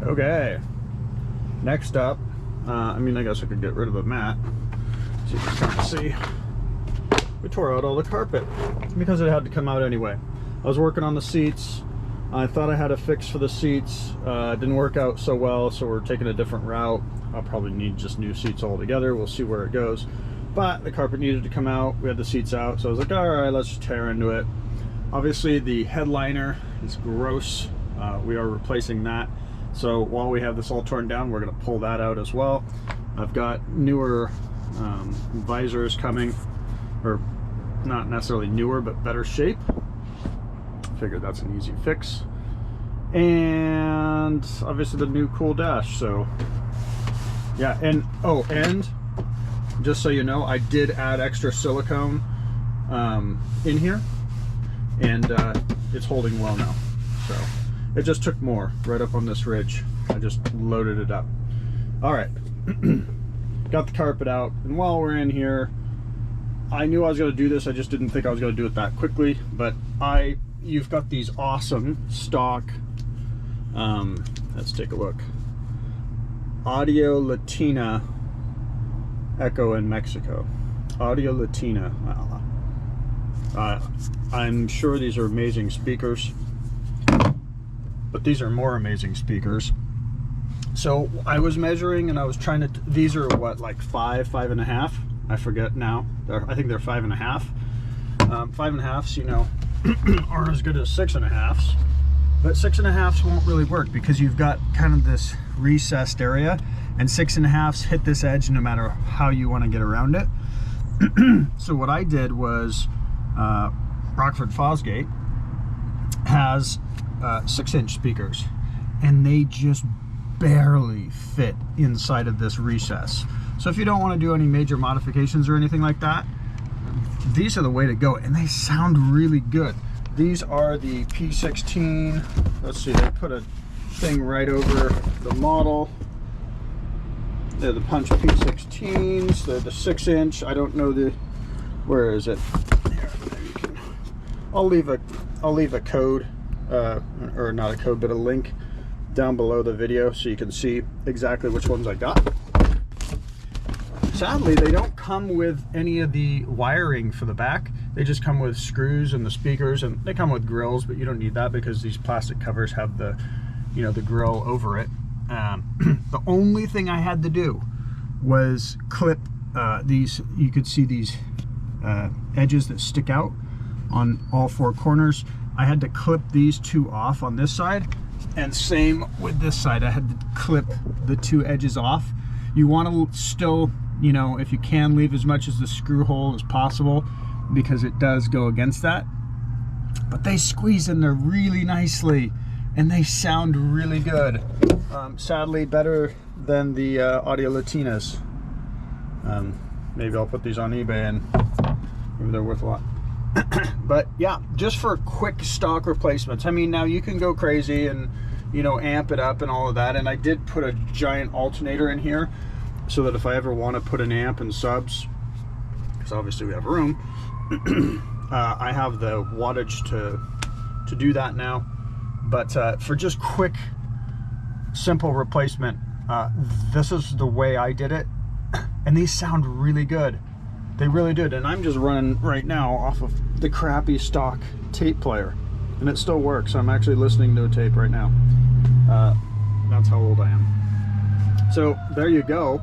Okay, next up, I mean, I guess I could get rid of the mat. So you can kind of see, we tore out all the carpet because it had to come out anyway. I was working on the seats. I thought I had a fix for the seats. It didn't work out so well, so we're taking a different route. I'll probably need just new seats altogether. We'll see where it goes. But the carpet needed to come out. We had the seats out, so I was like, all right, let's just tear into it. Obviously, the headliner is gross. We are replacing that. So while we have this all torn down, we're going to pull that out as well. I've got newer visors coming, or not necessarily newer, but better shape. Figured that's an easy fix. And obviously the new cool dash. So yeah, and oh, and just so you know, I did add extra silicone in here, and it's holding well now. So it just took more right up on this ridge. I just loaded it up. All right, got the carpet out, and while we're in here, I knew I was going to do this. I just didn't think I was going to do it that quickly. But you've got these awesome stock. Let's take a look. Audio Latina Echo in Mexico. Audio Latina. I'm sure these are amazing speakers, but these are more amazing speakers. So I was measuring, and I was trying to. These are what, like 5.5? I forget now. I think they're 5.5. 5.5s, you know, aren't as good as 6.5s, but 6.5s won't really work because you've got kind of this recessed area, and 6.5s hit this edge no matter how you want to get around it. So what I did was, Rockford Fosgate has 6-inch speakers, and they just barely fit inside of this recess. So if you don't want to do any major modifications or anything like that, these are the way to go, and they sound really good. These are the P16. Let's see, they put a thing right over the model. They're the Punch P16s. They're the 6-inch. I don't know the, where is it? Here, maybe you can. I'll leave a code, or not a code, but a link down below the video so you can see exactly which ones I got. Sadly, they don't come with any of the wiring for the back. They just come with screws and the speakers, and they come with grills, but you don't need that because these plastic covers have the, you know, the grill over it. The only thing I had to do was clip these. You could see these edges that stick out on all 4 corners. I had to clip these 2 off on this side, and same with this side. I had to clip the 2 edges off. You want to still, you know, if you can, leave as much as the screw hole as possible, because it does go against that. But they squeeze in there really nicely, and they sound really good. Sadly, better than the Audio Latinas. Maybe I'll put these on eBay, and maybe they're worth a lot. But yeah, just for quick stock replacements. I mean, now you can go crazy and, you know, amp it up and all of that. And I did put a giant alternator in here so that if I ever want to put an amp and subs, because obviously we have room, I have the wattage to do that now. But for just quick, simple replacement, this is the way I did it. And these sound really good. They really did. And I'm just running right now off of the crappy stock tape player, and it still works. I'm actually listening to a tape right now. That's how old I am. So there you go.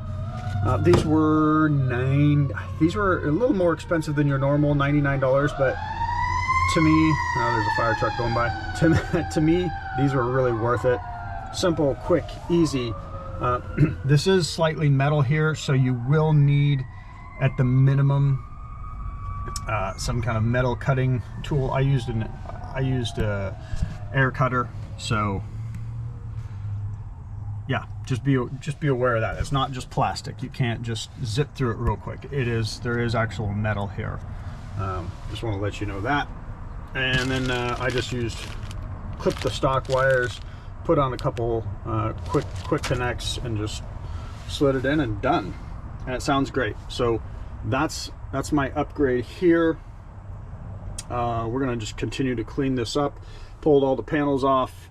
These were a little more expensive than your normal $99, but to me, oh, there's a fire truck going by. To me, these were really worth it. Simple, quick, easy. This is slightly metal here, so you will need, at the minimum, some kind of metal cutting tool. I used a air cutter, so yeah, just be aware of that. It's not just plastic. You can't just zip through it real quick. There is actual metal here. Just want to let you know that. And then I just clipped the stock wires, put on a couple quick connects, and just slid it in and done. And it sounds great. So that's my upgrade here. We're gonna just continue to clean this up. Pulled all the panels off.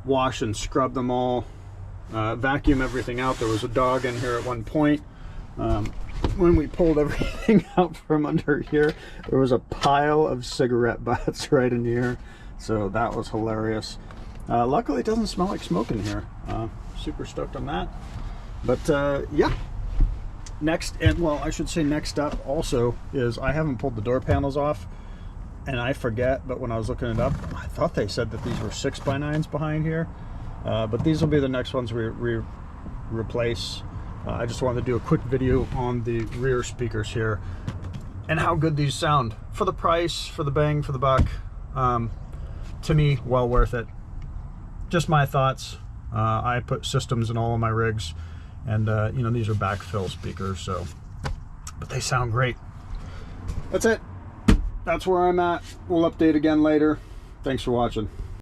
wash and scrub them all, vacuum everything out. There was a dog in here at one point. When we pulled everything out from under here, there was a pile of cigarette butts right in here, so that was hilarious. Luckily it doesn't smell like smoke in here. Super stoked on that. But yeah, next, and well, I should say next up also is, I haven't pulled the door panels off, and I forget, but when I was looking it up, I thought they said that these were 6x9s behind here, but these will be the next ones we replace. I just wanted to do a quick video on the rear speakers here and how good these sound. For the price, for the bang for the buck, to me, well worth it. Just my thoughts. I put systems in all of my rigs, and you know, these are backfill speakers, so, but they sound great. That's it. That's where I'm at. We'll update again later. Thanks for watching.